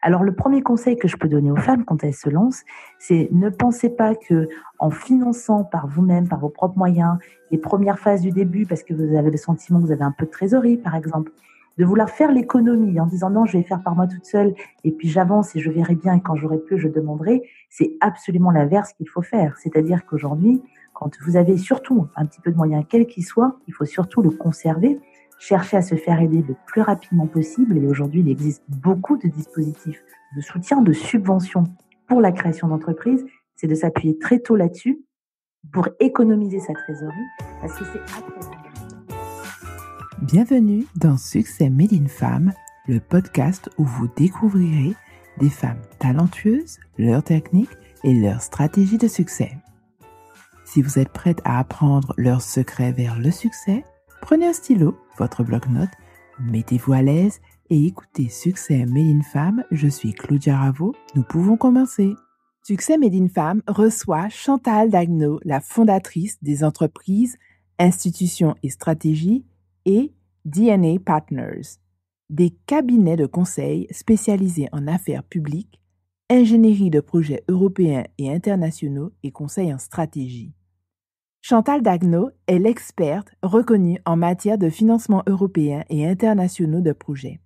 Alors, le premier conseil que je peux donner aux femmes quand elles se lancent, c'est ne pensez pas que en finançant par vous-même, par vos propres moyens, les premières phases du début, parce que vous avez le sentiment que vous avez un peu de trésorerie, par exemple, de vouloir faire l'économie en disant non, je vais faire par moi toute seule et puis j'avance et je verrai bien et quand j'aurai plus, je demanderai. C'est absolument l'inverse qu'il faut faire. C'est-à-dire qu'aujourd'hui, quand vous avez surtout un petit peu de moyens, quel qu'il soit, il faut surtout le conserver, chercher à se faire aider le plus rapidement possible. Et aujourd'hui, il existe beaucoup de dispositifs de soutien, de subvention pour la création d'entreprises. C'est de s'appuyer très tôt là-dessus pour économiser sa trésorerie parce que c'est après. Bienvenue dans Succès Made in Femme, le podcast où vous découvrirez des femmes talentueuses, leurs techniques et leurs stratégies de succès. Si vous êtes prête à apprendre leurs secrets vers le succès, prenez un stylo, votre bloc-notes, mettez-vous à l'aise et écoutez Succès Made in Femme. Je suis Claudia Ravo, nous pouvons commencer. Succès Made in Femme reçoit Chantal Dagno, la fondatrice des entreprises, institutions et stratégies et DNA Partners, des cabinets de conseil spécialisés en affaires publiques, ingénierie de projets européens et internationaux et conseils en stratégie. Chantal Dagno est l'experte reconnue en matière de financement européen et internationaux de projets.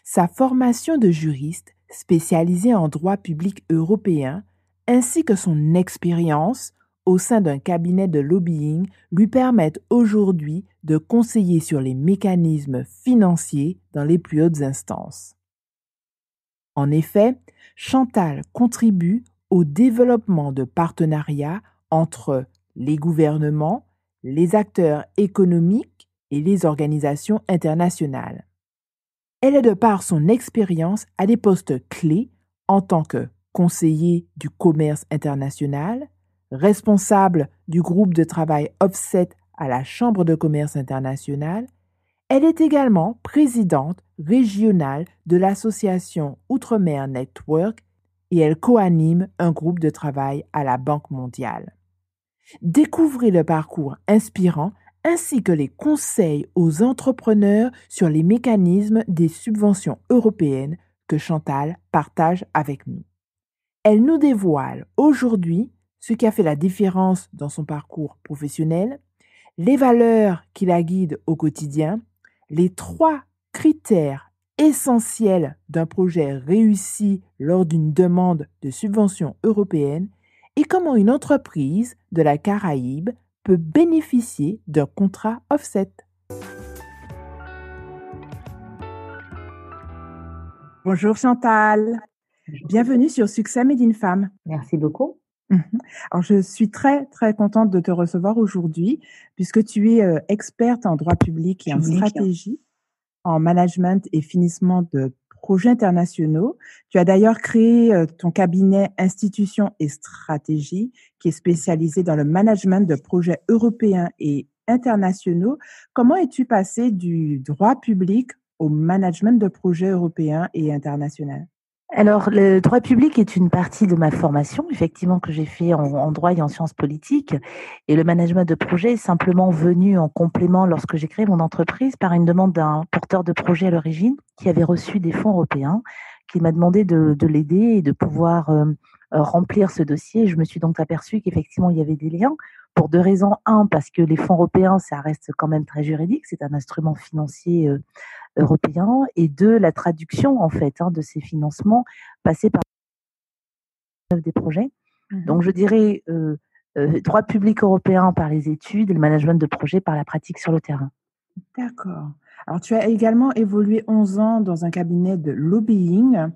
Sa formation de juriste spécialisée en droit public européen ainsi que son expérience au sein d'un cabinet de lobbying lui permettent aujourd'hui de conseiller sur les mécanismes financiers dans les plus hautes instances. En effet, Chantal contribue au développement de partenariats entre les gouvernements, les acteurs économiques et les organisations internationales. Elle est de par son expérience à des postes clés en tant que conseiller du commerce international, responsable du groupe de travail Offset à la Chambre de commerce internationale. Elle est également présidente régionale de l'association Outre-mer Network et elle co-anime un groupe de travail à la Banque mondiale. Découvrez le parcours inspirant ainsi que les conseils aux entrepreneurs sur les mécanismes des subventions européennes que Chantal partage avec nous. Elle nous dévoile aujourd'hui ce qui a fait la différence dans son parcours professionnel, les valeurs qui la guident au quotidien, les 3 critères essentiels d'un projet réussi lors d'une demande de subvention européenne et comment une entreprise de la Caraïbe peut bénéficier d'un contrat offset. Bonjour Chantal, bienvenue sur Succès Made in Femme. Merci beaucoup. Alors, je suis très, très contente de te recevoir aujourd'hui puisque tu es experte en droit public et en stratégie, en management et financement de projets internationaux. Tu as d'ailleurs créé ton cabinet Institutions et Stratégie qui est spécialisé dans le management de projets européens et internationaux. Comment es-tu passée du droit public au management de projets européens et internationaux? Alors, le droit public est une partie de ma formation, effectivement, que j'ai fait en droit et en sciences politiques. Et le management de projet est simplement venu en complément lorsque j'ai créé mon entreprise par une demande d'un porteur de projet à l'origine qui avait reçu des fonds européens, qui m'a demandé de l'aider et de pouvoir remplir ce dossier. Je me suis donc aperçue qu'effectivement, il y avait des liens pour 2 raisons. Un, parce que les fonds européens, ça reste quand même très juridique. C'est un instrument financier européen. Et 2, la traduction, en fait, de ces financements passés par des projets. Donc, je dirais droit public européen par les études et le management de projet par la pratique sur le terrain. D'accord. Alors, tu as également évolué 11 ans dans un cabinet de lobbying.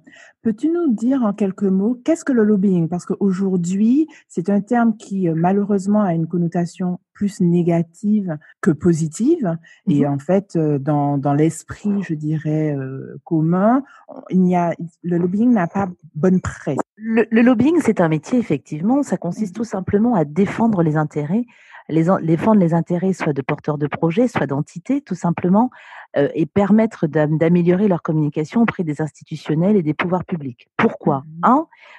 Peux-tu nous dire en quelques mots, qu'est-ce que le lobbying? Parce qu'aujourd'hui, c'est un terme qui malheureusement a une connotation plus négative que positive. Et en fait, dans l'esprit, je dirais, commun, le lobbying n'a pas bonne presse. Le lobbying, c'est un métier, effectivement. Ça consiste tout simplement à défendre les intérêts, défendre les intérêts soit de porteurs de projets, soit d'entités, tout simplement, et permettre d'améliorer leur communication auprès des institutionnels et des pouvoirs publics. Pourquoi?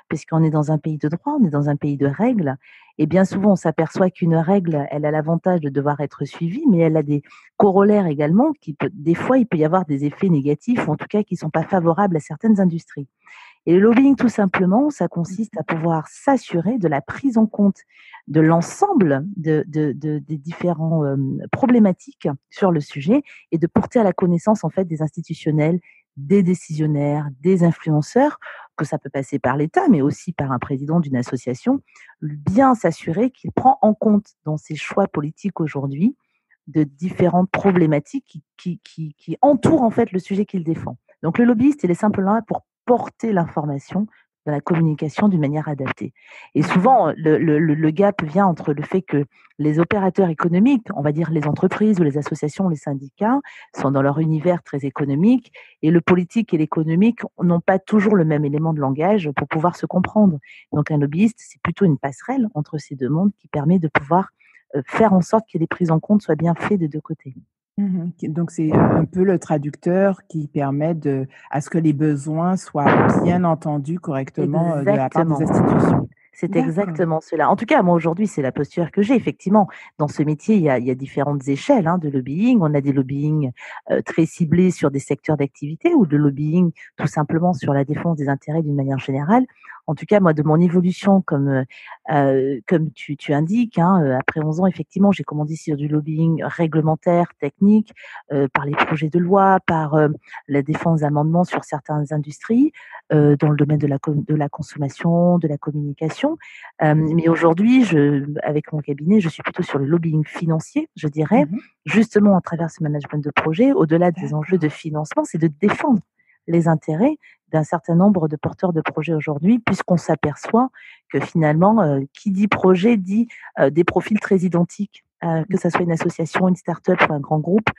Parce qu'on est dans un pays de droit, on est dans un pays de règles, et bien souvent on s'aperçoit qu'une règle, elle a l'avantage de devoir être suivie, mais elle a des corollaires également des fois, il peut y avoir des effets négatifs, ou en tout cas qui ne sont pas favorables à certaines industries. Et le lobbying, tout simplement, ça consiste à pouvoir s'assurer de la prise en compte de l'ensemble des différents problématiques sur le sujet et de porter à la connaissance en fait des institutionnels, des décisionnaires, des influenceurs, que ça peut passer par l'État, mais aussi par un président d'une association, bien s'assurer qu'il prend en compte dans ses choix politiques aujourd'hui de différentes problématiques qui entourent en fait le sujet qu'il défend. Donc le lobbyiste, il est simplement là pour porter l'information dans la communication d'une manière adaptée. Et souvent, le gap vient entre le fait que les opérateurs économiques, on va dire les entreprises ou les associations, les syndicats, sont dans leur univers très économique, et le politique et l'économique n'ont pas toujours le même élément de langage pour pouvoir se comprendre. Donc un lobbyiste, c'est plutôt une passerelle entre ces deux mondes qui permet de pouvoir faire en sorte que les prises en compte soient bien faites des deux côtés. Donc c'est un peu le traducteur qui permet à ce que les besoins soient bien entendus correctement, de la part des Exactement. institutions. C'est D'accord. exactement cela. En tout cas, moi aujourd'hui, c'est la posture que j'ai. Effectivement, dans ce métier, il y a différentes échelles de lobbying. On a des lobbying très ciblés sur des secteurs d'activité, ou de lobbying tout simplement sur la défense des intérêts d'une manière générale. En tout cas, moi, de mon évolution, comme tu indiques, après 11 ans, effectivement, j'ai commencé sur du lobbying réglementaire, technique, par les projets de loi, par la défense d'amendements sur certaines industries, dans le domaine de la consommation, de la communication. Mais aujourd'hui, avec mon cabinet, je suis plutôt sur le lobbying financier, je dirais, Mmh. justement à travers ce management de projet. Au-delà des enjeux de D'accord. financement, c'est de défendre les intérêts d'un certain nombre de porteurs de projets aujourd'hui, puisqu'on s'aperçoit que finalement, qui dit projet dit des profils très identiques. Que ça soit une association, une start-up ou un grand groupe,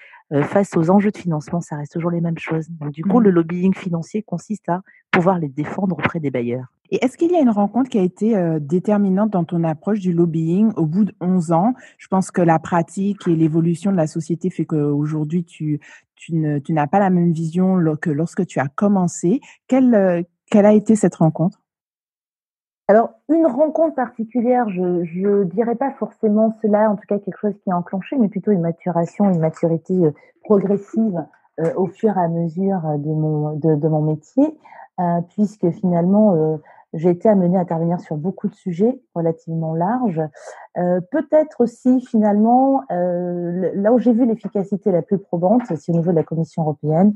face aux enjeux de financement, ça reste toujours les mêmes choses. Donc du coup, le Mmh. lobbying financier consiste à pouvoir les défendre auprès des bailleurs. Et est-ce qu'il y a une rencontre qui a été, déterminante dans ton approche du lobbying au bout de 11 ans? Je pense que la pratique et l'évolution de la société fait qu'aujourd'hui tu n'as pas la même vision que lorsque tu as commencé. Quelle a été cette rencontre? Alors, une rencontre particulière, je dirais pas forcément cela, en tout cas quelque chose qui a enclenché, mais plutôt une maturation, une maturité progressive au fur et à mesure de mon métier, puisque finalement, j'ai été amenée à intervenir sur beaucoup de sujets relativement larges. Peut-être aussi finalement, là où j'ai vu l'efficacité la plus probante, c'est au niveau de la Commission européenne,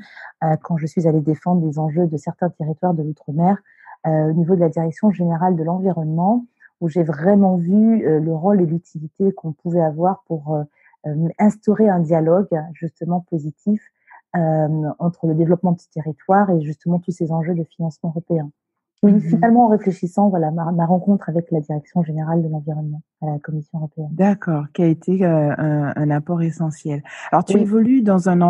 quand je suis allée défendre les enjeux de certains territoires de l'outre-mer, au niveau de la direction générale de l'environnement, où j'ai vraiment vu le rôle et l'utilité qu'on pouvait avoir pour instaurer un dialogue justement positif entre le développement de ce territoire et justement tous ces enjeux de financement européen. Oui, Mmh. finalement, en réfléchissant, voilà, ma rencontre avec la direction générale de l'environnement à la Commission européenne. D'accord, qui a été, un apport essentiel. Alors tu Oui, évolues dans un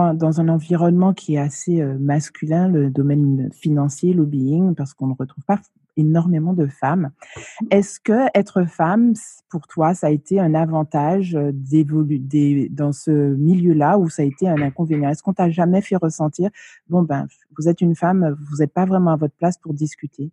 environnement qui est assez, masculin, le domaine financier, lobbying, parce qu'on ne retrouve pas énormément de femmes. Est-ce que être femme, pour toi, ça a été un avantage, dans ce milieu-là, ou ça a été un inconvénient? Est-ce qu'on t'a jamais fait ressentir: «Bon, ben, vous êtes une femme, vous êtes pas vraiment à votre place pour discuter»?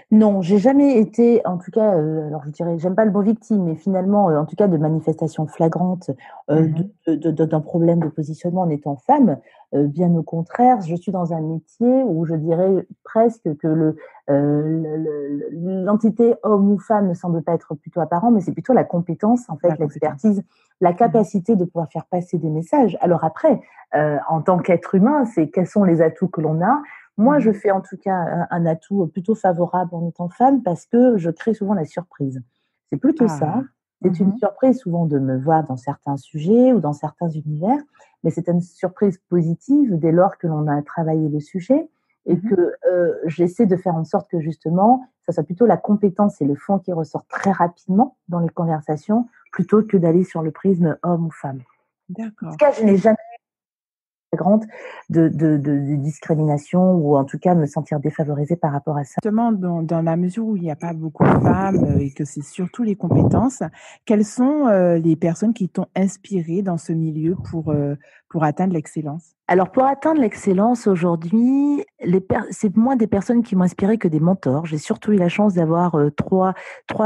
non, j'ai jamais été, en tout cas, alors je dirais, j'aime pas le mot victime, mais finalement, en tout cas de manifestations flagrantes, Mmh. d'un problème de positionnement en étant femme. Bien au contraire, je suis dans un métier où je dirais presque que l'entité homme ou femme ne semble pas être plutôt apparent, mais c'est plutôt la compétence, en La fait, compétence. l'expertise, la Mmh. capacité de pouvoir faire passer des messages. Alors après, en tant qu'être humain, c'est quels sont les atouts que l'on a. Moi, je Mmh. fais en tout cas un atout plutôt favorable en étant femme parce que je crée souvent la surprise. C'est plutôt ça. Ah! C'est une Mmh. surprise souvent de me voir dans certains sujets ou dans certains univers, mais c'est une surprise positive dès lors que l'on a travaillé le sujet et Mmh. que j'essaie de faire en sorte que justement, ça soit plutôt la compétence et le fond qui ressortent très rapidement dans les conversations plutôt que d'aller sur le prisme homme ou femme. En tout D'accord. cas, je n'ai jamais flagrante de discrimination ou en tout cas me sentir défavorisée par rapport à ça. Justement, dans la mesure où il n'y a pas beaucoup de femmes, et que c'est surtout les compétences, quelles sont, les personnes qui t'ont inspirée dans ce milieu pour atteindre l'excellence? Alors pour atteindre l'excellence aujourd'hui, c'est moins des personnes qui m'ont inspiré que des mentors. J'ai surtout eu la chance d'avoir, 3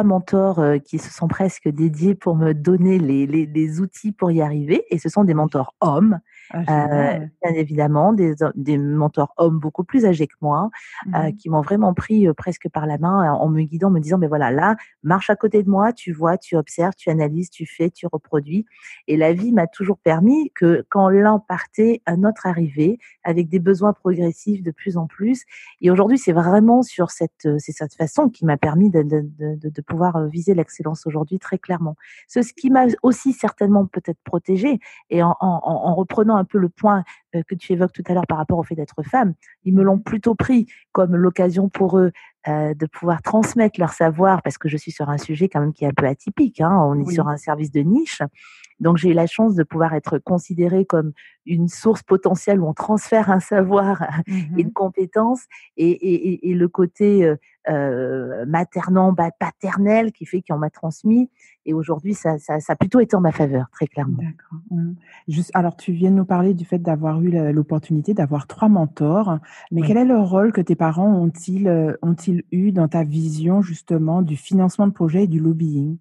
mentors, qui se sont presque dédiés pour me donner les outils pour y arriver et ce sont des Oui. mentors hommes, Ah heu, génial! bien évidemment, des mentors hommes beaucoup plus âgés que moi, Mmh. qui m'ont vraiment pris, presque par la main, en me guidant, me disant: «Beh voilà, là, marche à côté de moi, tu vois, tu observes, tu analyses, tu fais, tu reproduis». Et la vie m'a toujours permis que quand l'un partait, un autre arrivait avec des besoins progressifs de plus en plus. Et aujourd'hui, c'est vraiment c'est cette façon qui m'a permis de pouvoir viser l'excellence aujourd'hui très clairement. Ce qui m'a aussi certainement peut-être protégée et en reprenant un peu le point que tu évoques tout à l'heure par rapport au fait d'être femme, ils me l'ont Mmh. plutôt pris comme l'occasion pour eux de pouvoir transmettre leur savoir parce que je suis sur un sujet quand même qui est un peu atypique, hein. On est sur Oui. un service de niche. Donc j'ai eu la chance de pouvoir être considérée comme une source potentielle où on transfère un savoir et une Mmh. compétence et le côté, maternant, paternel qui fait qu'on m'a transmis et aujourd'hui ça a plutôt été en ma faveur, très clairement. D'accord. Mmh. Juste alors tu viens de nous parler du fait d'avoir eu l'opportunité d'avoir 3 mentors, mais Oui. quel est le rôle que tes parents ont-ils eu dans ta vision justement du financement de projet et du lobbying?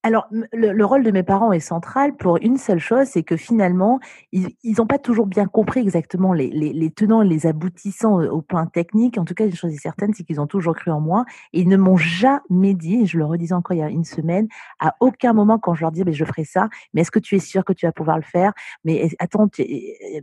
Alors, le rôle de mes parents est central pour une seule chose, c'est que finalement, ils ont pas toujours bien compris exactement les tenants et les aboutissants, au plan technique. En tout cas, une chose est certaine, c'est qu'ils ont toujours cru en moi et ils ne m'ont jamais dit, et je le redisais encore il y a une semaine, à aucun moment quand je leur dis: «Beh, je ferai ça, mais est-ce que tu es sûr que tu vas pouvoir le faire? Mais attends, tu es»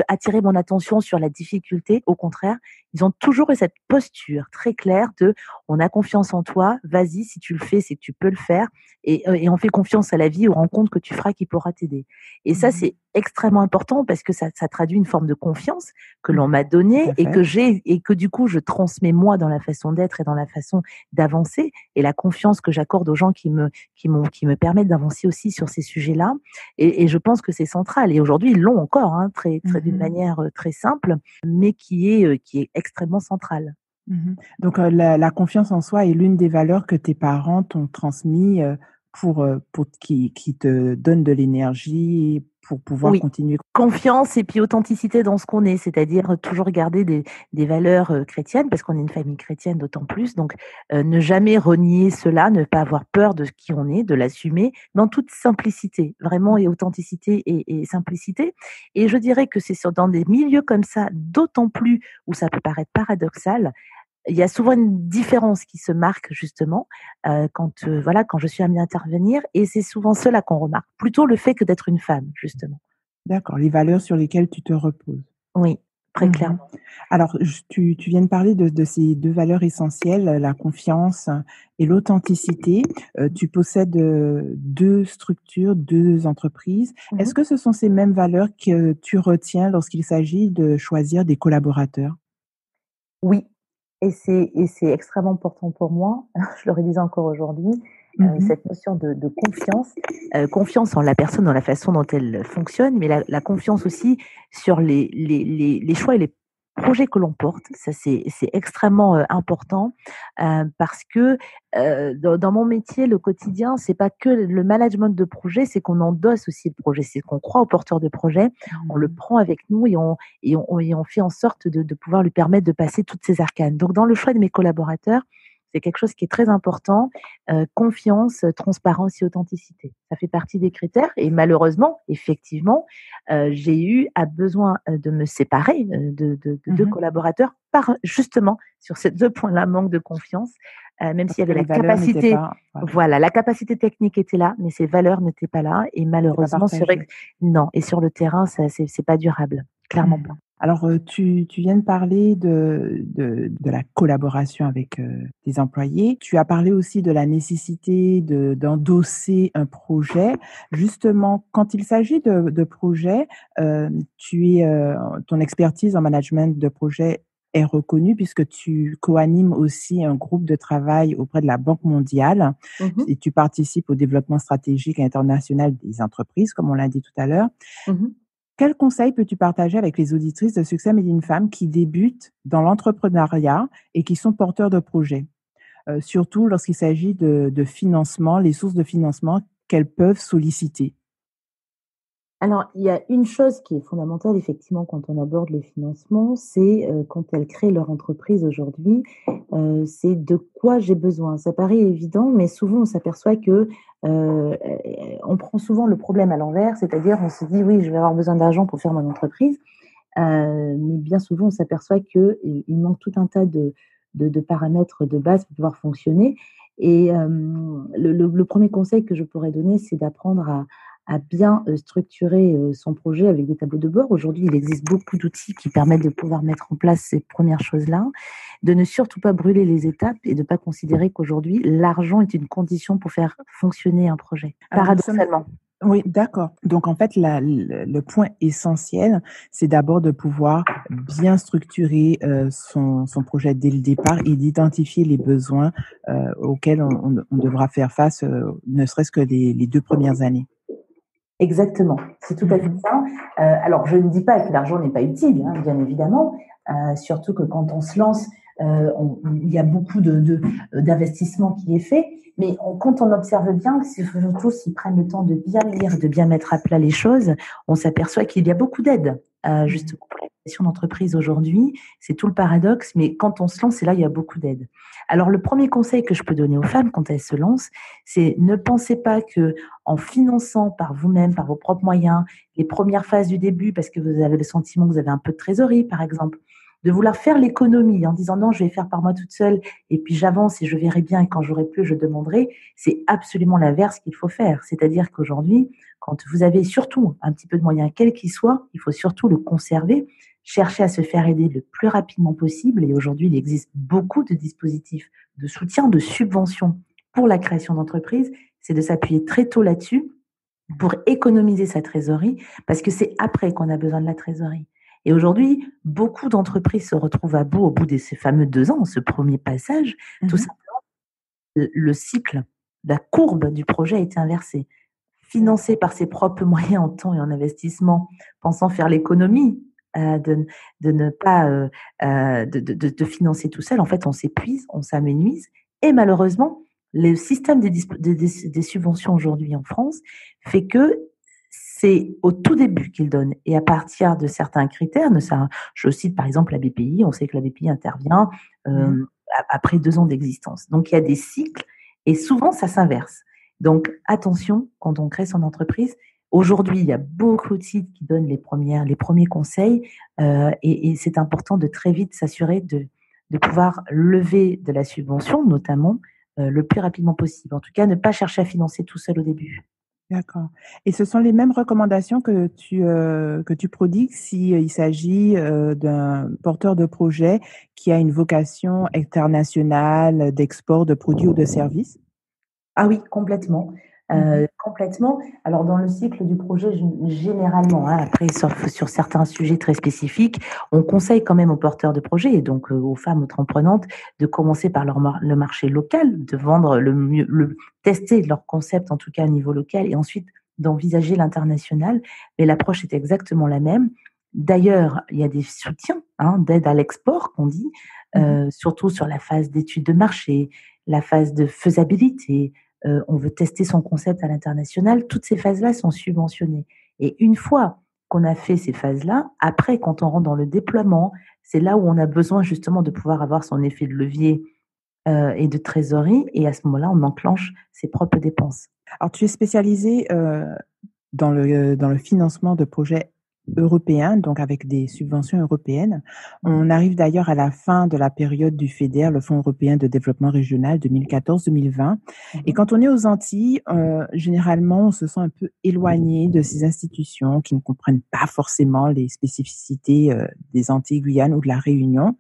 attirer mon attention sur la difficulté. Au contraire, ils ont toujours eu cette posture très claire de: «On a confiance en toi, vas-y, si tu le fais, c'est que tu peux le faire et on fait confiance à la vie, aux rencontres que tu feras qui pourra t'aider». Et ça, Mmh. c'est extrêmement important parce que ça traduit une forme de confiance que Mmh. l'on m'a Tout donnée à fait. et que du coup je transmets moi dans la façon d'être et dans la façon d'avancer et la confiance que j'accorde aux gens qui me permettent d'avancer aussi sur ces sujets-là et je pense que c'est central et aujourd'hui ils l'ont encore, hein, d'une Mmh. manière, très simple, mais qui est extrêmement centrale. Mmh. Donc, la confiance en soi est l'une des valeurs que tes parents t'ont transmis, pour qui te donne de l'énergie pour pouvoir Oui, continuer. confiance et puis authenticité dans ce qu'on est, c'est-à-dire toujours garder des valeurs, chrétiennes parce qu'on est une famille chrétienne d'autant plus donc ne jamais renier cela, ne pas avoir peur de qui on est, de l'assumer, mais en toute simplicité, vraiment et authenticité et simplicité et je dirais que c'est dans des milieux comme ça, d'autant plus où ça peut paraître paradoxal, il y a souvent une différence qui se marque justement, voilà, quand je suis amenée à intervenir et c'est souvent cela qu'on remarque, plutôt le fait que d'être une femme justement. D'accord, les valeurs sur lesquelles tu te reposes. Oui, très Mmh. clairement. Alors tu viens de parler de ces 2 valeurs essentielles, la confiance et l'authenticité. Tu possèdes, 2 structures, 2 entreprises. Mmh. Est-ce que ce sont ces mêmes valeurs que tu retiens lorsqu'il s'agit de choisir des collaborateurs? Oui et c'est extrêmement important pour moi. Je le redisais encore aujourd'hui, Mmh. cette notion de confiance, confiance en la personne, dans la façon dont elle fonctionne, mais la confiance aussi sur les choix et les projets que l'on porte. Ça, c'est extrêmement, important, parce que, dans mon métier, le quotidien, c'est pas que le management de projet, c'est qu'on endosse aussi le projet. C'est qu'on croit au porteur de projet, on le Mmh. prend avec nous et on fait en sorte de pouvoir lui permettre de passer toutes ces arcanes. Donc dans le choix de mes collaborateurs, c'est quelque chose qui est très important, confiance, transparence et authenticité. Ça fait partie des critères et malheureusement, effectivement, j'ai eu à besoin, de me séparer, de 2 Mmh. collaborateurs par justement sur ces 2 points-là, manque de confiance, même s'il Parce y que avait les la valeurs n'étaient capacité pas voilà, voilà, la capacité technique était là, mais ses valeurs n'étaient pas là et n'étaient pas malheureusement partagées. non et sur le terrain, ça c'est pas durable, clairement pas. Mmh. Alors, tu viens de parler de la collaboration avec, tes employés. Tu as parlé aussi de la nécessité d'endosser un projet. Justement, quand il s'agit de projets, ton expertise en management de projet est reconnue puisque tu co-animes aussi un groupe de travail auprès de la Banque mondiale Mmh. et tu participes au développement stratégique international des entreprises, comme on l'a dit tout à l'heure. Mmh. Quels conseils peux-tu partager avec les auditrices de Succès Made in Femme qui débutent dans l'entrepreneuriat et qui sont porteurs de projets? Surtout lorsqu'il s'agit de financement, les sources de financement qu'elles peuvent solliciter. Alors, il y a une chose qui est fondamentale, effectivement, quand on aborde le financement, c'est quand elles créent leur entreprise aujourd'hui, c'est de quoi j'ai besoin. Ça paraît évident, mais souvent on s'aperçoit que on prend souvent le problème à l'envers, c'est-à-dire on se dit oui, je vais avoir besoin d'argent pour faire mon entreprise, mais bien souvent on s'aperçoit que il manque tout un tas de paramètres de base pour pouvoir fonctionner. Et le premier conseil que je pourrais donner, c'est d'apprendre à bien structurer son projet avec des tableaux de bord. Aujourd'hui, il existe beaucoup d'outils qui permettent de pouvoir mettre en place ces premières choses-là, de ne surtout pas brûler les étapes et de ne pas considérer qu'aujourd'hui, l'argent est une condition pour faire fonctionner un projet, Alors nous sommes paradoxalement. Oui, d'accord. Donc en fait, le point essentiel, c'est d'abord de pouvoir bien structurer son projet dès le départ et d'identifier les besoins auxquels on devra faire face, ne serait-ce que les 2 premières années. Exactement, c'est tout à fait Mmh. ça. Alors je ne dis pas que l'argent n'est pas utile, hein, bien évidemment, surtout que quand on se lance, il y a beaucoup d'investissement qui est fait, mais quand on observe bien, surtout s'ils prennent le temps de bien lire, de bien mettre à plat les choses, on s'aperçoit qu'il y a beaucoup d'aides, Mmh. justement pour la création d'entreprise aujourd'hui. C'est tout le paradoxe, mais quand on se lance, c'est là il y a beaucoup d'aides. Alors le premier conseil que je peux donner aux femmes quand elles se lancent, c'est ne pensez pas que en finançant par vous-même, par vos propres moyens, les premières phases du début, parce que vous avez le sentiment que vous avez un peu de trésorerie, par exemple, de vouloir faire l'économie en disant non, je vais faire par moi toute seule et puis j'avance et je verrai bien et quand j'aurai plus, je demanderai. C'est absolument l'inverse qu'il faut faire. C'est-à-dire qu'aujourd'hui, quand vous avez surtout un petit peu de moyens, quel qu'il soit, il faut surtout le conserver, chercher à se faire aider le plus rapidement possible. Et aujourd'hui, il existe beaucoup de dispositifs de soutien, de subventions pour la création d'entreprises, c'est de s'appuyer très tôt là-dessus pour économiser sa trésorerie, parce que c'est après qu'on a besoin de la trésorerie. Et aujourd'hui, beaucoup d'entreprises se retrouvent à bout au bout de ces fameux 2 ans, ce premier passage, tout Mmh. simplement, le cycle, la courbe du projet a été inversée. Financé par ses propres moyens en temps et en investissement, pensant faire l'économie de ne pas de financer tout seul, en fait, on s'épuise, on s'amenuise. Et malheureusement, le système des subventions aujourd'hui en France fait que c'est au tout début qu'ils donnent. Et à partir de certains critères, je cite par exemple la BPI, on sait que la BPI intervient Mmh. après 2 ans d'existence. Donc il y a des cycles et souvent ça s'inverse. Donc, attention quand on crée son entreprise. Aujourd'hui, il y a beaucoup de sites qui donnent les premiers conseils et c'est important de très vite s'assurer de pouvoir lever de la subvention, notamment le plus rapidement possible. En tout cas, ne pas chercher à financer tout seul au début. D'accord, et ce sont les mêmes recommandations que tu prodigues si, il s'agit, d'un porteur de projet qui a une vocation internationale d'export de produits ou de services? Ah oui, complètement, Mmh. complètement. Alors dans le cycle du projet, généralement, hein, après sur certains sujets très spécifiques, on conseille quand même aux porteurs de projets et donc aux femmes entreprenantes de commencer par le marché local, de vendre tester leur concept en tout cas au niveau local et ensuite d'envisager l'international. Mais l'approche est exactement la même. D'ailleurs, il y a des soutiens, hein, d'aide à l'export qu'on dit, Mmh. surtout sur la phase d'étude de marché, la phase de faisabilité, on veut tester son concept à l'international, toutes ces phases-là sont subventionnées. Et une fois qu'on a fait ces phases-là, après, quand on rentre dans le déploiement, c'est là où on a besoin justement de pouvoir avoir son effet de levier et de trésorerie. Et à ce moment-là, on enclenche ses propres dépenses. Alors tu es spécialisée, dans le financement de projets européens, donc avec des subventions européennes. Mhm. On arrive d'ailleurs à la fin de la période du FEDER, le Fonds européen de développement régional 2014-2020, et Mhm. quand on est aux Antilles, généralement, on se sent un peu éloigné de ces institutions qui ne comprennent pas forcément les spécificités, des Antilles, Guyane ou de la Réunion.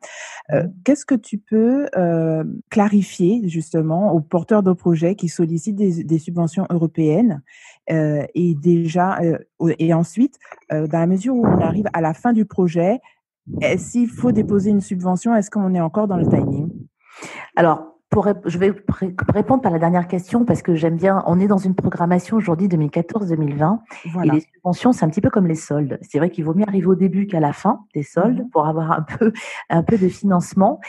Mhm. Qu'est-ce que tu peux, clarifier justement aux porteurs de projets qui sollicitent des subventions européennes, et déjà, et ensuite, dans la mesure où on arrive à la fin du projet, s'il faut déposer une subvention, est-ce qu'on est encore dans le timing? Alors, je vais répondre par la dernière question parce que j'aime bien. On est dans une programmation aujourd'hui 2014-2020 et les Voilà. subventions, c'est un petit peu comme les soldes. C'est vrai qu'il vaut mieux arriver au début qu'à la fin des soldes Mmh. pour avoir un peu de financement.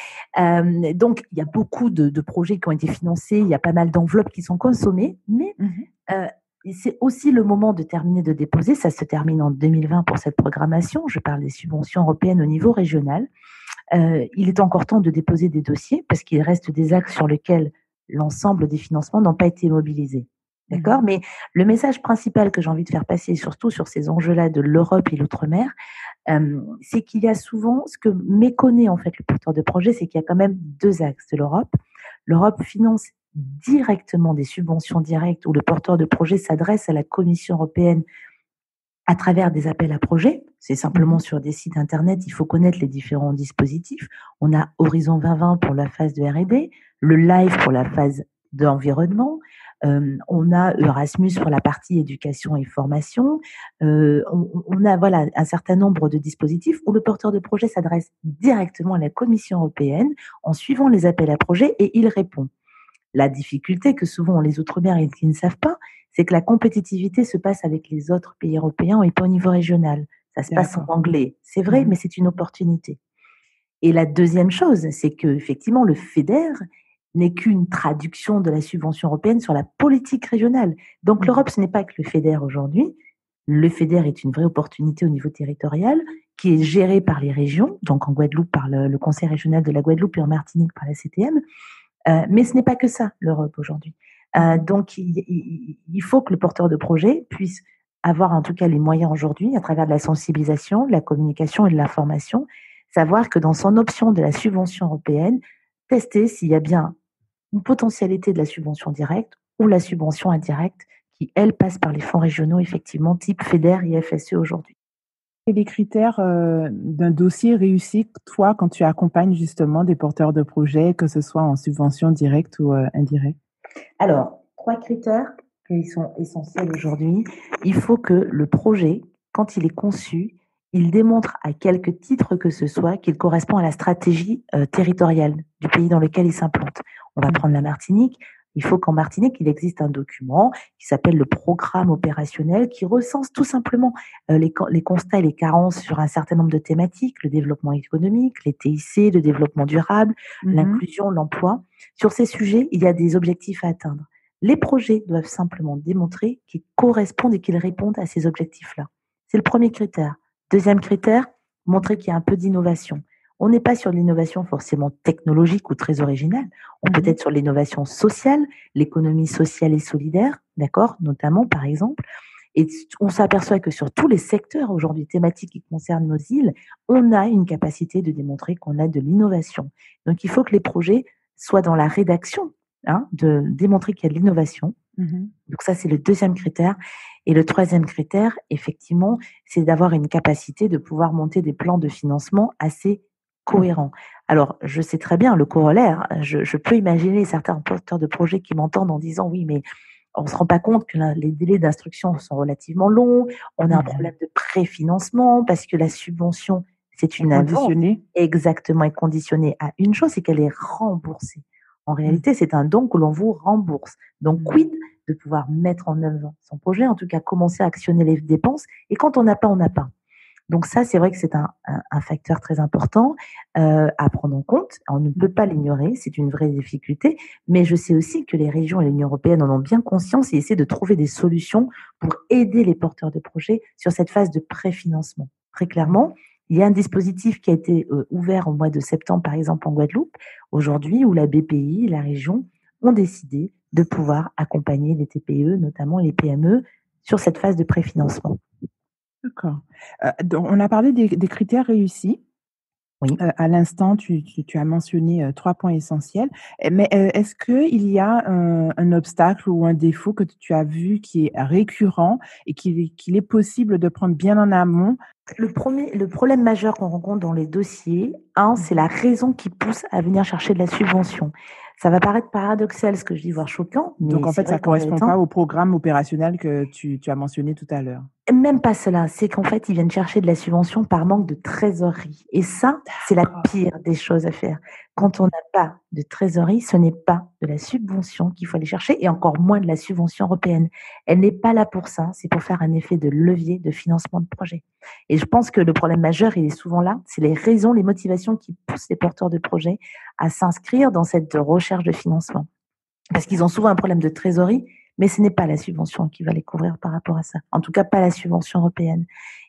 Donc, il y a beaucoup de projets qui ont été financés. Il y a pas mal d'enveloppes qui sont consommées, mais Mmh. euh, c'est aussi le moment de terminer de déposer. Ça se termine en 2020 pour cette programmation. Je parle des subventions européennes au niveau régional. Il est encore temps de déposer des dossiers parce qu'il reste des axes sur lesquels l'ensemble des financements n'ont pas été mobilisés. D'accord? Mais le message principal que j'ai envie de faire passer, surtout sur ces enjeux-là de l'Europe et l'outre-mer, c'est qu'il y a souvent, ce que méconnaît en fait le porteur de projet, c'est qu'il y a quand même deux axes de l'Europe. L'Europe finance directement des subventions directes où le porteur de projet s'adresse à la Commission européenne à travers des appels à projets. C'est simplement sur des sites internet, il faut connaître les différents dispositifs. On a Horizon 2020 pour la phase de R&D, le LIFE pour la phase d'environnement, on a Erasmus pour la partie éducation et formation. On a voilà un certain nombre de dispositifs où le porteur de projet s'adresse directement à la Commission européenne en suivant les appels à projets et il répond. La difficulté que souvent les Outre-mer et qui ne savent pas, c'est que la compétitivité se passe avec les autres pays européens et pas au niveau régional. Ça se passe en anglais. C'est vrai, mais c'est une opportunité. Et la deuxième chose, c'est que effectivement le FEDER n'est qu'une traduction de la subvention européenne sur la politique régionale. Donc l'Europe, ce n'est pas que le FEDER aujourd'hui. Le FEDER est une vraie opportunité au niveau territorial qui est géré par les régions, donc en Guadeloupe par le Conseil régional de la Guadeloupe et en Martinique par la CTM. Mais ce n'est pas que ça, l'Europe aujourd'hui. Donc, il faut que le porteur de projet puisse avoir en tout cas les moyens aujourd'hui, à travers de la sensibilisation, de la communication et de l'information, savoir que dans son option de la subvention européenne, tester s'il y a bien une potentialité de la subvention directe ou la subvention indirecte qui, elle, passe par les fonds régionaux, effectivement, type FEDER et FSE aujourd'hui. Et les critères d'un dossier réussi, toi, quand tu accompagnes justement des porteurs de projets, que ce soit en subvention directe ou indirecte? Alors, 3 critères qui sont essentiels aujourd'hui. Il faut que le projet, quand il est conçu, il démontre à quelque titre que ce soit qu'il correspond à la stratégie territoriale du pays dans lequel il s'implante. On va prendre la Martinique. Il faut qu'en Martinique, il existe un document qui s'appelle le programme opérationnel qui recense tout simplement les constats et les carences sur un certain nombre de thématiques, le développement économique, les TIC, le développement durable, l'inclusion, l'emploi. Sur ces sujets, il y a des objectifs à atteindre. Les projets doivent simplement démontrer qu'ils correspondent et qu'ils répondent à ces objectifs-là. C'est le premier critère. Deuxième critère, montrer qu'il y a un peu d'innovation. On n'est pas sur l'innovation forcément technologique ou très originale. On peut être sur l'innovation sociale, l'économie sociale et solidaire, d'accord, notamment par exemple. Et on s'aperçoit que sur tous les secteurs aujourd'hui thématiques qui concernent nos îles, on a une capacité de démontrer qu'on a de l'innovation. Donc il faut que les projets soient dans la rédaction, de démontrer qu'il y a de l'innovation. Donc ça, c'est le deuxième critère. Et le troisième critère, effectivement, c'est d'avoir une capacité de pouvoir monter des plans de financement assez cohérents. Alors, je sais très bien le corollaire. Je peux imaginer certains porteurs de projets qui m'entendent en disant oui, mais on ne se rend pas compte que les délais d'instruction sont relativement longs. On a un problème de préfinancement parce que la subvention, c'est une conditionnée. Exactement, est conditionnée à une chose, c'est qu'elle est remboursée. En réalité, c'est un don que l'on vous rembourse. Donc, quid de pouvoir mettre en œuvre son projet, en tout cas commencer à actionner les dépenses. Et quand on n'a pas, on n'a pas. Donc ça, c'est vrai que c'est un facteur très important à prendre en compte. On ne peut pas l'ignorer, c'est une vraie difficulté. Mais je sais aussi que les régions et l'Union européenne en ont bien conscience et essaient de trouver des solutions pour aider les porteurs de projets sur cette phase de préfinancement. Très clairement, il y a un dispositif qui a été ouvert au mois de septembre, par exemple en Guadeloupe, aujourd'hui, où la BPI, la région, ont décidé de pouvoir accompagner les TPE, notamment les PME, sur cette phase de préfinancement. D'accord. Donc on a parlé des critères réussis. Oui. À l'instant, tu as mentionné 3 points essentiels. Mais est-ce qu'il y a un obstacle ou un défaut que tu as vu qui est récurrent et qu'il est possible de prendre bien en amont? Le problème majeur qu'on rencontre dans les dossiers, c'est la raison qui pousse à venir chercher de la subvention. Ça va paraître paradoxal ce que je dis, voire choquant. Mais donc en fait, ça ne correspond pas au programme opérationnel que tu as mentionné tout à l'heure. Même pas cela, c'est qu'en fait, ils viennent chercher de la subvention par manque de trésorerie. Et ça, c'est la pire des choses à faire. Quand on n'a pas de trésorerie, ce n'est pas de la subvention qu'il faut aller chercher et encore moins de la subvention européenne. Elle n'est pas là pour ça, c'est pour faire un effet de levier de financement de projet. Et je pense que le problème majeur, il est souvent là, c'est les raisons, les motivations qui poussent les porteurs de projets à s'inscrire dans cette recherche de financement. Parce qu'ils ont souvent un problème de trésorerie, mais ce n'est pas la subvention qui va les couvrir par rapport à ça. En tout cas, pas la subvention européenne.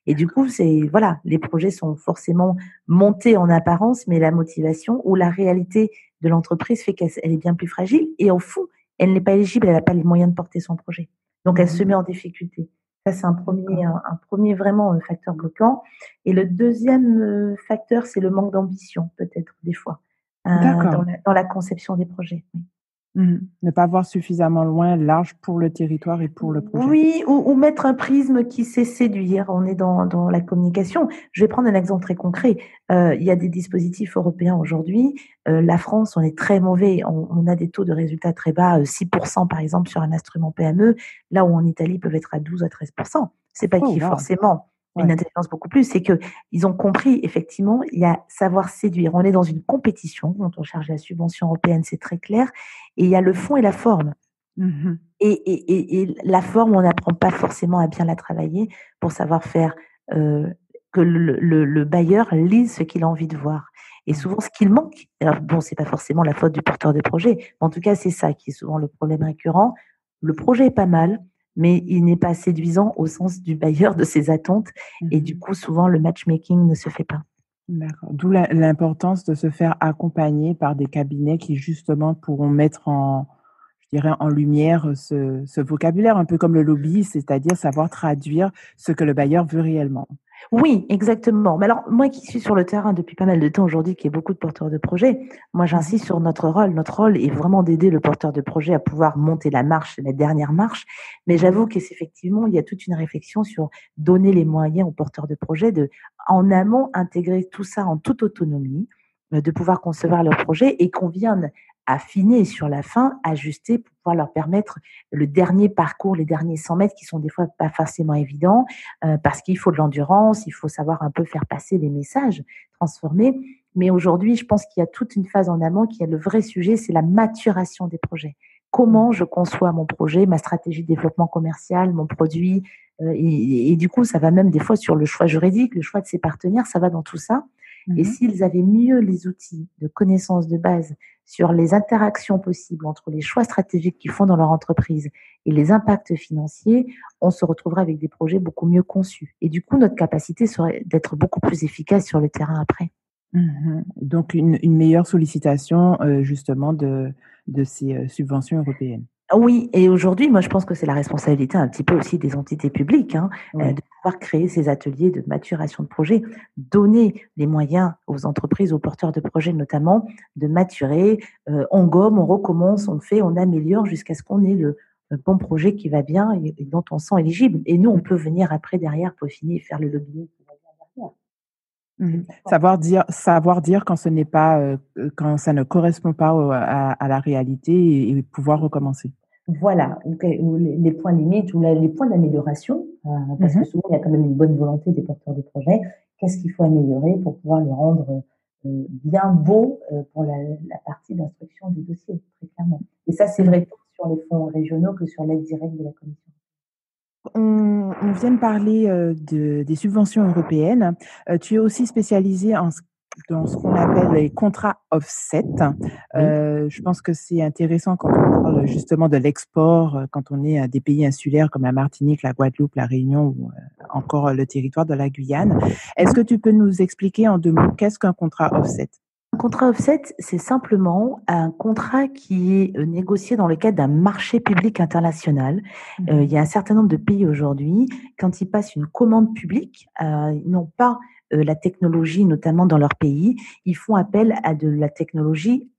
Et du coup, voilà, les projets sont forcément montés en apparence, mais la motivation ou la réalité de l'entreprise fait qu'elle est bien plus fragile. Et au fond, elle n'est pas éligible, elle n'a pas les moyens de porter son projet. Donc, elle se met en difficulté. Ça, c'est un premier vraiment facteur bloquant. Et le deuxième facteur, c'est le manque d'ambition, peut-être, des fois, dans la conception des projets. Oui. Ne pas voir suffisamment large pour le territoire et pour le projet. Oui, ou mettre un prisme qui sait séduire. On est dans la communication. Je vais prendre un exemple très concret. Il y a des dispositifs européens aujourd'hui. La France, on est très mauvais. On a des taux de résultats très bas, 6% par exemple sur un instrument PME, là où en Italie ils peuvent être à 12 à 13%. C'est pas qu'il y ait forcément une intelligence beaucoup plus, c'est que ils ont compris, effectivement, il y a savoir séduire. On est dans une compétition dont on charge la subvention européenne, c'est très clair, et il y a le fond et la forme. Et la forme, on n'apprend pas forcément à bien la travailler pour savoir faire que le bailleur lise ce qu'il a envie de voir. Et souvent, ce qu'il manque, alors bon, c'est pas forcément la faute du porteur de projet, mais en tout cas, c'est ça qui est souvent le problème récurrent. Le projet est pas mal, mais il n'est pas séduisant au sens du bailleur, de ses attentes. Et du coup, souvent, le matchmaking ne se fait pas. D'accord. D'où l'importance de se faire accompagner par des cabinets qui, justement, pourront mettre en lumière ce vocabulaire, un peu comme le lobby, c'est-à-dire savoir traduire ce que le bailleur veut réellement. Oui, exactement. Mais alors, moi qui suis sur le terrain depuis pas mal de temps aujourd'hui, qui est beaucoup de porteurs de projets, moi j'insiste sur notre rôle. Notre rôle est vraiment d'aider le porteur de projet à pouvoir monter la dernière marche. Mais j'avoue qu'effectivement, il y a toute une réflexion sur donner les moyens aux porteurs de projet de, en amont, intégrer tout ça en toute autonomie, de pouvoir concevoir leur projet et qu'on vienne affiner sur la fin, ajuster pour pouvoir leur permettre le dernier parcours, les derniers 100 mètres qui sont des fois pas forcément évidents, parce qu'il faut de l'endurance, il faut savoir un peu faire passer les messages, transformer. Mais aujourd'hui, je pense qu'il y a toute une phase en amont qui est le vrai sujet, c'est la maturation des projets. Comment je conçois mon projet, ma stratégie de développement commercial, mon produit, et du coup, ça va même des fois sur le choix juridique, le choix de ses partenaires, ça va dans tout ça. Et s'ils avaient mieux les outils de connaissance de base sur les interactions possibles entre les choix stratégiques qu'ils font dans leur entreprise et les impacts financiers, on se retrouverait avec des projets beaucoup mieux conçus. Et du coup, notre capacité serait d'être beaucoup plus efficace sur le terrain après. Donc, une meilleure sollicitation, justement, de ces subventions européennes. Oui, et aujourd'hui, moi, je pense que c'est la responsabilité un petit peu aussi des entités publiques, de pouvoir créer ces ateliers de maturation de projet, donner les moyens aux entreprises, aux porteurs de projets notamment, de maturer. On gomme, on recommence, on fait, on améliore jusqu'à ce qu'on ait le bon projet qui va bien et dont on sent éligible. Et nous, on peut venir après, derrière, peaufiner et faire le lobbying qui va bien derrière. Savoir dire quand ce n'est pas, quand ça ne correspond pas à la réalité et pouvoir recommencer. Voilà, ou les points limites ou les points d'amélioration, parce que souvent il y a quand même une bonne volonté des porteurs de projet. Qu'est-ce qu'il faut améliorer pour pouvoir le rendre bien beau pour la partie d'instruction des dossiers, très clairement. Et ça, c'est vrai tant sur les fonds régionaux que sur l'aide directe de la Commission. On vient de parler des subventions européennes. Tu es aussi spécialisée dans ce qu'on appelle les contrats offset. Je pense que c'est intéressant quand on parle justement de l'export, quand on est à des pays insulaires comme la Martinique, la Guadeloupe, la Réunion ou encore le territoire de la Guyane. Est-ce que tu peux nous expliquer en 2 mots qu'est-ce qu'un contrat offset? Un contrat offset, c'est simplement un contrat qui est négocié dans le cadre d'un marché public international. Il y a un certain nombre de pays aujourd'hui, quand ils passent une commande publique, ils n'ont pas la technologie, notamment dans leur pays, ils font appel à de la technologie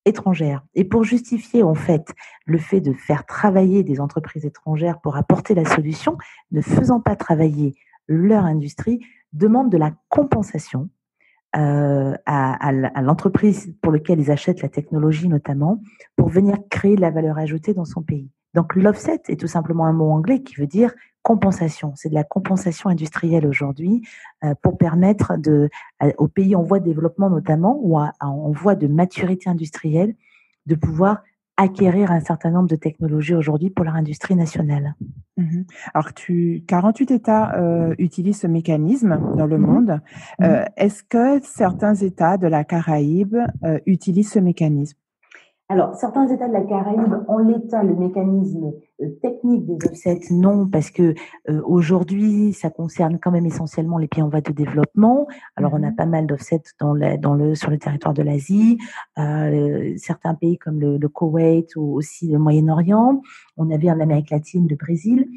étrangère. Et pour justifier en fait le fait de faire travailler des entreprises étrangères pour apporter la solution, ne faisant pas travailler leur industrie, demandent de la compensation à l'entreprise pour laquelle ils achètent la technologie notamment, pour venir créer de la valeur ajoutée dans son pays. Donc l'offset est tout simplement un mot anglais qui veut dire compensation. C'est de la compensation industrielle aujourd'hui pour permettre aux pays en voie de développement notamment ou en voie de maturité industrielle de pouvoir acquérir un certain nombre de technologies aujourd'hui pour leur industrie nationale. Alors, 48 États utilisent ce mécanisme dans le monde. Est-ce que certains États de la Caraïbe utilisent ce mécanisme? Alors, certains États de la Caraïbe, en l'état, le mécanisme technique des offsets, non, parce que aujourd'hui, ça concerne quand même essentiellement les pays en voie de développement. Alors, on a pas mal d'offsets sur le territoire de l'Asie, certains pays comme le Koweït ou aussi le Moyen-Orient. On avait en Amérique latine le Brésil.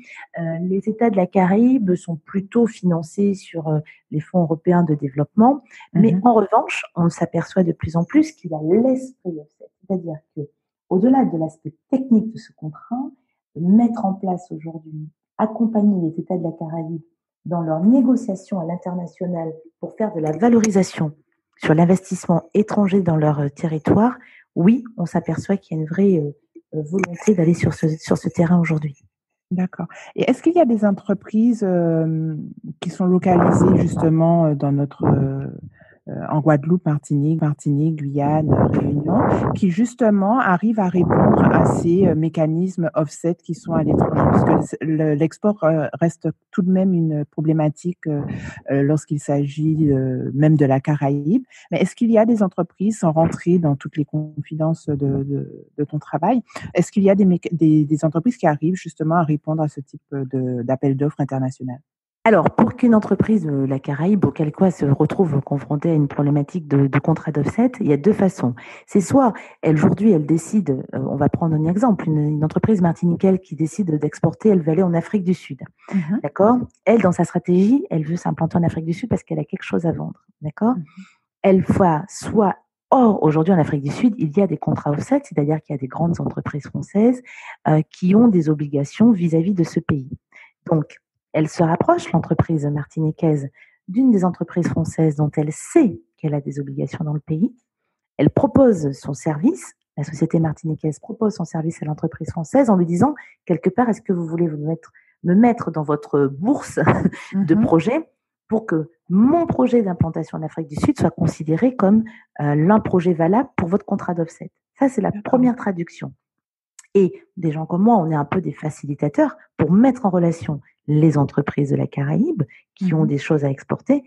Les États de la Caraïbe sont plutôt financés sur les fonds européens de développement, mais en revanche, on s'aperçoit de plus en plus qu'il y a l'esprit offset. C'est-à-dire que, au-delà de l'aspect technique de ce contrat, mettre en place aujourd'hui, accompagner les États de la Caraïbe dans leurs négociations à l'international pour faire de la valorisation sur l'investissement étranger dans leur territoire, oui, on s'aperçoit qu'il y a une vraie volonté d'aller sur ce terrain aujourd'hui. D'accord. Et est-ce qu'il y a des entreprises qui sont localisées justement dans notre en Guadeloupe, Martinique, Guyane, Réunion, qui justement arrivent à répondre à ces mécanismes offset qui sont à l'étranger, parce que l'export reste tout de même une problématique lorsqu'il s'agit même de la Caraïbe. Mais est-ce qu'il y a des entreprises, sans rentrer dans toutes les confidences de ton travail, est-ce qu'il y a des entreprises qui arrivent justement à répondre à ce type d'appel d'offres international? Alors, pour qu'une entreprise, la Caraïbe, auquel cas se retrouve confrontée à une problématique de contrat d'offset, il y a deux façons. C'est soit, aujourd'hui, elle décide, on va prendre un exemple, une entreprise martiniquaise qui décide d'exporter, elle veut aller en Afrique du Sud. D'accord? Elle, dans sa stratégie, elle veut s'implanter en Afrique du Sud parce qu'elle a quelque chose à vendre. D'accord? Elle va soit Or, aujourd'hui, en Afrique du Sud, il y a des contrats offset, c'est-à-dire qu'il y a des grandes entreprises françaises qui ont des obligations vis-à-vis de ce pays. Donc, elle se rapproche, l'entreprise martiniquaise, d'une des entreprises françaises dont elle sait qu'elle a des obligations dans le pays. Elle propose son service, la société martiniquaise propose son service à l'entreprise française en lui disant, quelque part, est-ce que vous voulez me mettre dans votre bourse de projet pour que mon projet d'implantation en Afrique du Sud soit considéré comme l'un projet valable pour votre contrat d'offset. Ça, c'est la première traduction. Et des gens comme moi, on est un peu des facilitateurs pour mettre en relation les entreprises de la Caraïbe qui ont des choses à exporter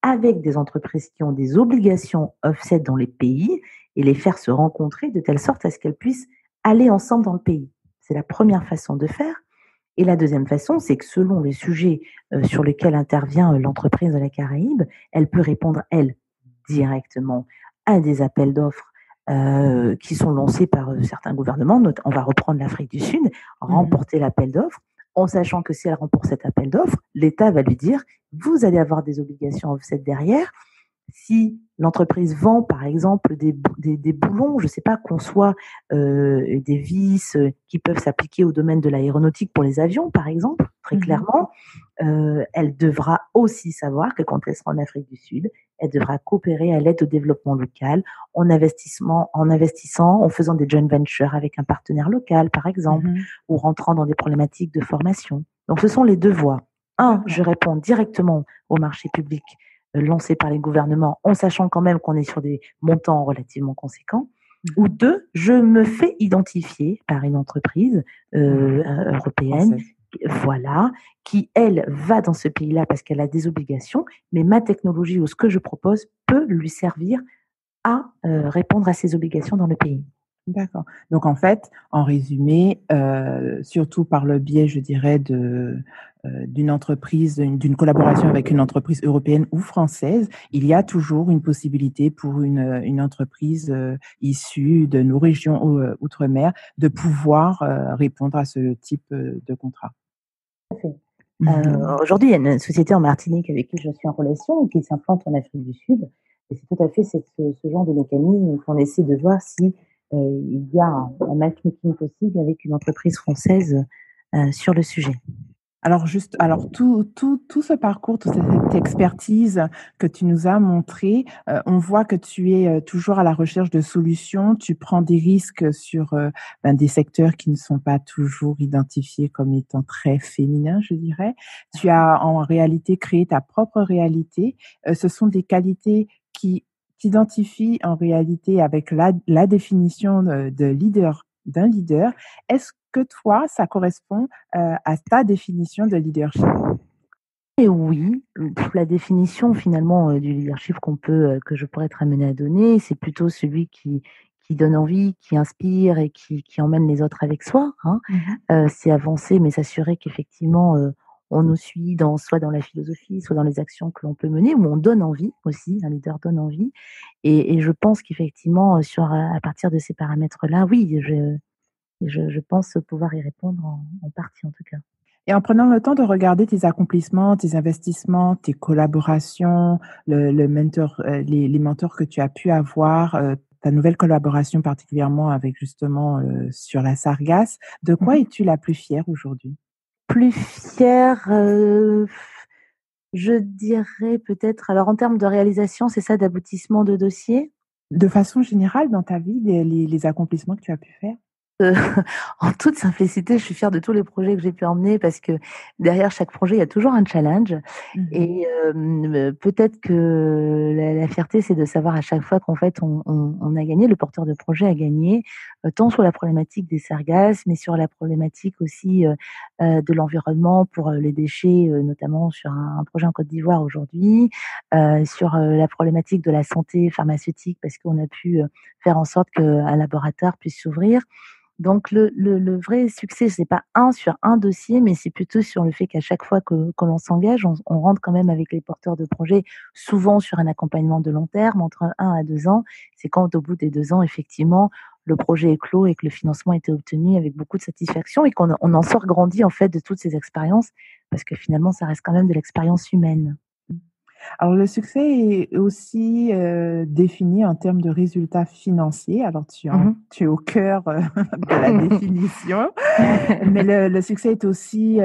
avec des entreprises qui ont des obligations offset dans les pays et les faire se rencontrer de telle sorte à ce qu'elles puissent aller ensemble dans le pays. C'est la première façon de faire. Et la deuxième façon, c'est que selon les sujets sur lesquels intervient l'entreprise de la Caraïbe, elle peut répondre, elle, directement à des appels d'offres qui sont lancés par certains gouvernements. On va reprendre l'Afrique du Sud, remporter l'appel d'offres, en sachant que si elle remporte cet appel d'offres, l'État va lui dire, vous allez avoir des obligations offset derrière. Si l'entreprise vend, par exemple, des boulons, je ne sais pas, conçoit des vis qui peuvent s'appliquer au domaine de l'aéronautique pour les avions, par exemple, très clairement, elle devra aussi savoir que quand elle sera en Afrique du Sud, elle devra coopérer à l'aide au développement local, en investissant, en faisant des joint ventures avec un partenaire local, par exemple, ou rentrant dans des problématiques de formation. Donc, ce sont les deux voies. Un, je réponds directement au marché public lancé par les gouvernements, en sachant quand même qu'on est sur des montants relativement conséquents. Ou deux, je me fais identifier par une entreprise européenne, voilà, qui, elle, va dans ce pays-là parce qu'elle a des obligations, mais ma technologie ou ce que je propose peut lui servir à répondre à ses obligations dans le pays. D'accord. Donc en fait, en résumé, surtout par le biais, je dirais, d'une entreprise, d'une collaboration avec une entreprise européenne ou française, il y a toujours une possibilité pour une entreprise issue de nos régions outre-mer de pouvoir répondre à ce type de contrat. Tout à fait. Aujourd'hui, il y a une société en Martinique avec qui je suis en relation et qui s'implante en Afrique du Sud. Et c'est tout à fait ce genre de mécanisme qu'on essaie de voir si il y a un matchmaking possible avec une entreprise française sur le sujet. Alors tout ce parcours, toute cette expertise que tu nous as montré, on voit que tu es toujours à la recherche de solutions. Tu prends des risques sur des secteurs qui ne sont pas toujours identifiés comme étant très féminins, je dirais. Tu as en réalité créé ta propre réalité. Ce sont des qualités qui t'identifient en réalité avec la définition de leader, d'un leader. Est-ce que toi, ça correspond à ta définition de leadership? Et oui, la définition finalement du leadership que je pourrais être amenée à donner, c'est plutôt celui qui qui donne envie, qui inspire et qui emmène les autres avec soi, hein. Mmh. C'est avancer, mais s'assurer qu'effectivement, on nous suit soit dans la philosophie, soit dans les actions que l'on peut mener, où on donne envie aussi, un leader donne envie et je pense qu'effectivement, à partir de ces paramètres-là, oui, je pense pouvoir y répondre en partie en tout cas. Et en prenant le temps de regarder tes accomplissements, tes investissements, tes collaborations, le mentor, les mentors que tu as pu avoir, ta nouvelle collaboration particulièrement avec justement, sur la sargasse, de Mmh quoi mh. es-tu la plus fière aujourd'hui? Plus fière, je dirais peut-être alors en termes de réalisation, c'est ça, d'aboutissement de dossier? De façon générale dans ta vie, les accomplissements que tu as pu faire? Heu, En toute simplicité, je suis fière de tous les projets que j'ai pu emmener parce que derrière chaque projet, il y a toujours un challenge Mmh. et peut-être que la fierté, c'est de savoir à chaque fois qu'en fait on a gagné, le porteur de projet a gagné, tant sur la problématique des sargasses, mais sur la problématique aussi, de l'environnement pour, les déchets, notamment sur un projet en Côte d'Ivoire aujourd'hui, sur, la problématique de la santé pharmaceutique parce qu'on a pu, faire en sorte qu'un laboratoire puisse s'ouvrir. Donc le vrai succès, c'est pas sur un dossier, mais c'est plutôt sur le fait qu'à chaque fois que l'on s'engage, on rentre quand même avec les porteurs de projets, souvent sur un accompagnement de long terme, entre 1 à 2 ans. C'est quand au bout des 2 ans, effectivement, le projet est clos et que le financement a été obtenu avec beaucoup de satisfaction et qu'on en sort grandi, en fait, de toutes ces expériences, parce que finalement, ça reste quand même de l'expérience humaine. Alors le succès est aussi, défini en termes de résultats financiers. Alors Mmh. tu es au cœur, de la définition, mais le succès est aussi,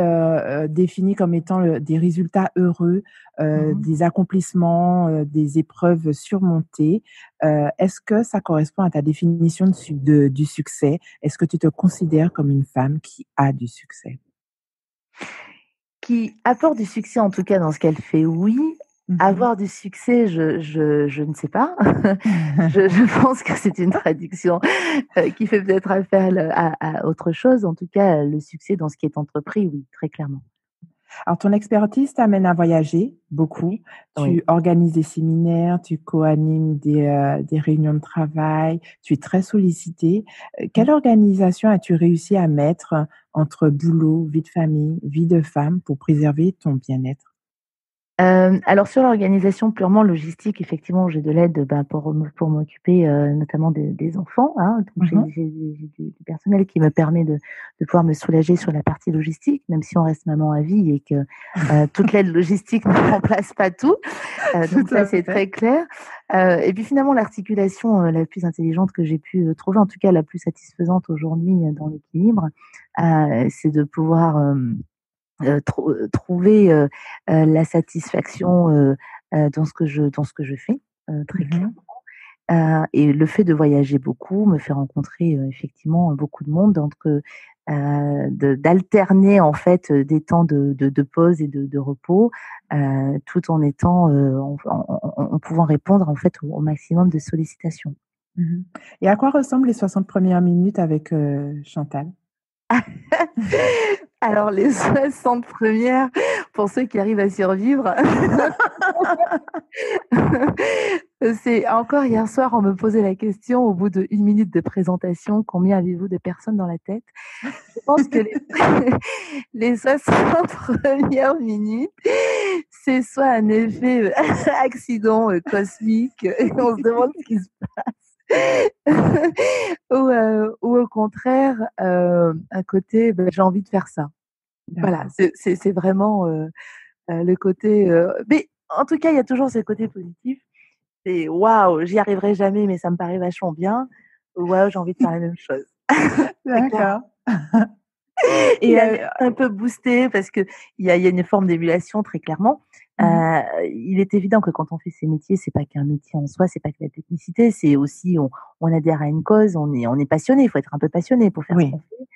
défini comme étant des résultats heureux, Mmh. des accomplissements, des épreuves surmontées. Est-ce que ça correspond à ta définition du succès? Est-ce que tu te considères comme une femme qui a du succès? Qui apporte du succès, en tout cas dans ce qu'elle fait, oui. Mmh. Avoir du succès, je ne sais pas. Je pense que c'est une traduction, qui fait peut-être appel à autre chose. En tout cas, le succès dans ce qui est entrepris, oui, très clairement. Alors, ton expertise t'amène à voyager beaucoup. Oui. Tu organises des séminaires, tu co-animes des réunions de travail, tu es très sollicitée. Mmh. Quelle organisation as-tu réussi à mettre entre boulot, vie de famille, vie de femme pour préserver ton bien-être? Alors sur l'organisation purement logistique, effectivement, j'ai de l'aide, ben, pour m'occuper, notamment des enfants, hein. Donc Mmh mh. j'ai du personnel qui me permet de pouvoir me soulager sur la partie logistique, même si on reste maman à vie et que, toute l'aide logistique ne remplace pas tout. Tout Donc ça, à c'est fait. très clair. Et puis finalement, l'articulation, la plus intelligente que j'ai pu, trouver, en tout cas la plus satisfaisante aujourd'hui, dans l'équilibre, c'est de pouvoir, trouver, la satisfaction, dans ce que je fais, très Mmh clairement. mh. Et le fait de voyager beaucoup me fait rencontrer, effectivement, beaucoup de monde entre, d'alterner en fait, des temps de pause et de repos, tout en étant, en pouvant répondre en fait au maximum de sollicitations. Mmh. Et à quoi ressemblent les 60 premières minutes avec, Chantal? Alors les 60 premières, pour ceux qui arrivent à survivre. C'est encore hier soir, on me posait la question au bout d'1 minute de présentation: «Combien avez-vous de personnes dans la tête?» Je pense que les les 60 premières minutes, c'est soit un effet, accident, cosmique, et on se demande ce qui se ou au contraire, un côté, j'ai envie de faire ça. Voilà, D'accord. c'est vraiment, le côté, mais en tout cas, il y a toujours ce côté positif. C'est: «Waouh, j'y arriverai jamais, mais ça me paraît vachement bien. Waouh, j'ai envie de faire la même chose». Très clairement. D'accord. Et Et être un peu boosté parce qu'il y a une forme d'émulation très clairement. mmh mh. Il est évident que quand on fait ces métiers, c'est pas qu'un métier en soi, c'est pas que la technicité, c'est aussi on adhère à une cause, on est passionné, il faut être un peu passionné pour faire ce Oui. qu'on fait.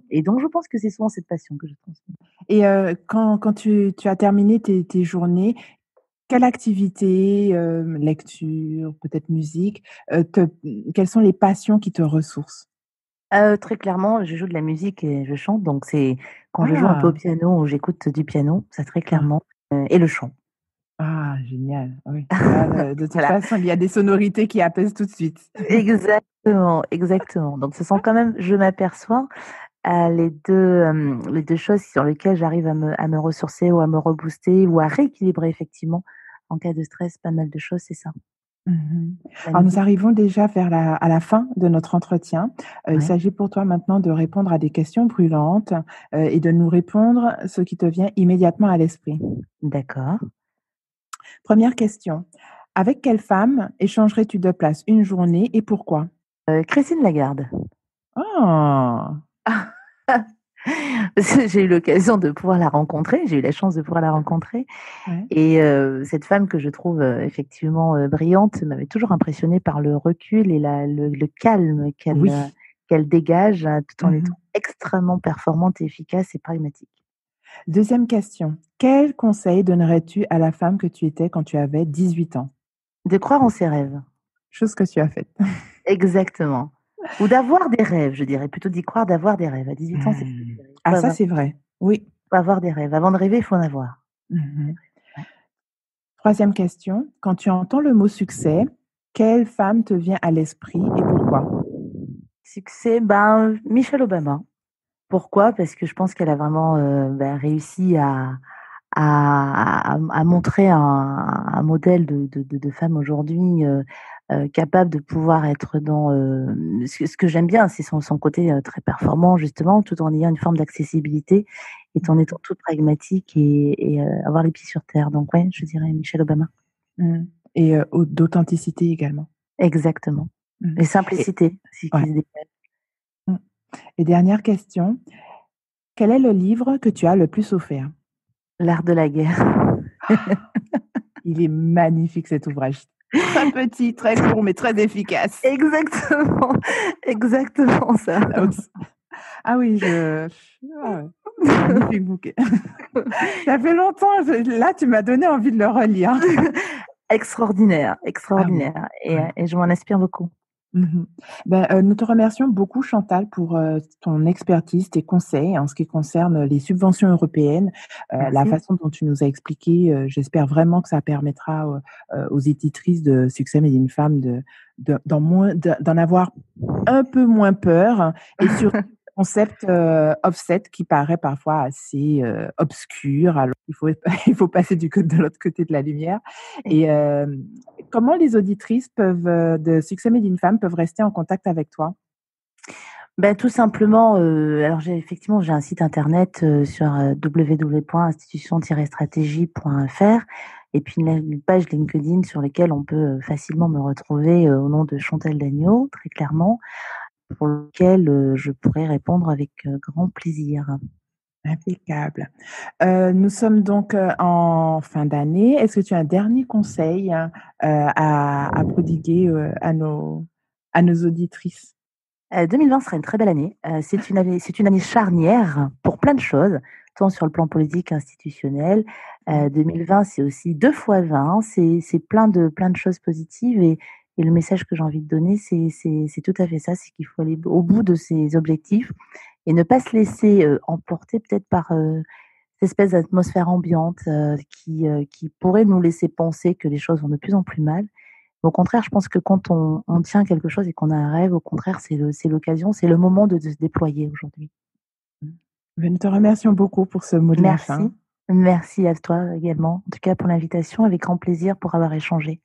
Et donc je pense que c'est souvent cette passion que je transmets. Et quand tu as terminé tes journées, quelle activité, lecture, peut-être musique, quelles sont les passions qui te ressourcent? Très clairement, je joue de la musique et je chante, donc c'est quand je joue un peu au Ah! piano ou j'écoute du piano, ça très Ah. clairement, et le chant. Ah, génial. Oui. Là, de toute Voilà. façon, il y a des sonorités qui apaisent tout de suite. Exactement, exactement. Donc, ce sont quand même, je m'aperçois, les deux choses sur lesquelles j'arrive à me ressourcer ou à me rebooster ou à rééquilibrer effectivement en cas de stress, pas mal de choses, c'est ça. Mhm. La Alors, nous musique. arrivons déjà à la fin de notre entretien. Il Ouais, s'agit pour toi maintenant de répondre à des questions brûlantes et de nous répondre ce qui te vient immédiatement à l'esprit. d'accord. Première question. Avec quelle femme échangerais-tu de place une journée et pourquoi? Christine Lagarde. Ah! Parce que j'ai eu l'occasion de pouvoir la rencontrer, j'ai eu la chance de pouvoir la rencontrer Ouais. et cette femme que je trouve, effectivement, brillante m'avait toujours impressionnée par le recul et le calme Oui. qu'elle dégage, tout en Mhm. étant extrêmement performante et efficace et pragmatique. Deuxième question. Quel conseil donnerais-tu à la femme que tu étais quand tu avais 18 ans? De croire en ses rêves. Chose que tu as faite. Exactement. Ou d'avoir des rêves, je dirais plutôt d'y croire, d'avoir des rêves. À 18 ans, c'est Hmm. il Ah, ça, c'est vrai. Oui. faut avoir des rêves. Avant de rêver, il faut en avoir. Mhm. Ouais. Troisième question. Quand tu entends le mot succès, quelle femme te vient à l'esprit et pourquoi? Succès, ben, Michelle Obama. Pourquoi? Parce que je pense qu'elle a vraiment, réussi à montrer un modèle de femme aujourd'hui, capable de pouvoir être dans, ce que j'aime bien, c'est son côté, très performant justement, tout en ayant une forme d'accessibilité et en étant toute pragmatique et avoir les pieds sur terre. Donc ouais, je dirais Michelle Obama. Mhm. Et d'authenticité également. Exactement. Mhm. Et Et, simplicité aussi qui ouais. se dégage. Mm. Et dernière question. Quel est le livre que tu as le plus offert? L'art de la guerre. Il est magnifique cet ouvrage. Très petit, très court, mais très efficace. Exactement, exactement ça. Ah oui, ah oui, ah ouais, magnifique bouquet. Ça fait longtemps, là, tu m'as donné envie de le relire. Extraordinaire, Ah oui, extraordinaire ouais. et je m'en inspire beaucoup. Mhm. Ben, nous te remercions beaucoup, Chantal, pour ton expertise, tes conseils en ce qui concerne les subventions européennes, la Merci. façon dont tu nous as expliqué. J'espère vraiment que ça permettra aux éditrices de Succès Made in Femme d'en avoir un peu moins peur et surtout le concept offset qui paraît parfois assez obscur. Alors il faut il faut passer de l'autre côté de la lumière. Et comment les auditrices de Succès Made in Femme peuvent rester en contact avec toi? Ben, tout simplement, alors j'ai un site internet, sur, www.institution-stratégie.fr et puis une page LinkedIn sur lesquelles on peut, facilement me retrouver, au nom de Chantal Dagnaud, très clairement, pour lequel, je pourrais répondre avec, grand plaisir. Impeccable. Nous sommes donc en fin d'année. Est-ce que tu as un dernier conseil à prodiguer à nos auditrices? 2020 sera une très belle année. C'est une année charnière pour plein de choses, tant sur le plan politique, institutionnel. Mhm. 2020, c'est aussi 2 fois 20, c'est plein de choses positives et le message que j'ai envie de donner, c'est tout à fait ça, c'est qu'il faut aller au bout de ses objectifs et ne pas se laisser, emporter peut-être par, cette espèce d'atmosphère ambiante, qui pourrait nous laisser penser que les choses vont de plus en plus mal. Au contraire, je pense que quand on tient quelque chose et qu'on a un rêve, au contraire, c'est l'occasion, c'est le moment de se déployer aujourd'hui. Nous te remercions beaucoup pour ce mot de la fin. Merci. Merci à toi également, en tout cas pour l'invitation, avec grand plaisir pour avoir échangé.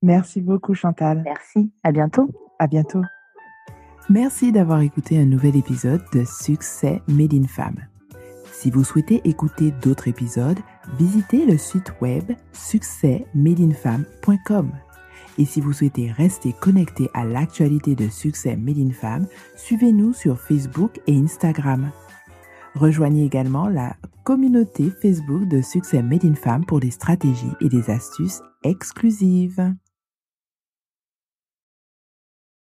Merci beaucoup, Chantal. Merci, à bientôt. À bientôt. Merci d'avoir écouté un nouvel épisode de Succès Made in Femme. Si vous souhaitez écouter d'autres épisodes, visitez le site web succèsmadeinfemme.com. Et si vous souhaitez rester connecté à l'actualité de Succès Made in Femme, suivez-nous sur Facebook et Instagram. Rejoignez également la communauté Facebook de Succès Made in Femme pour des stratégies et des astuces exclusives.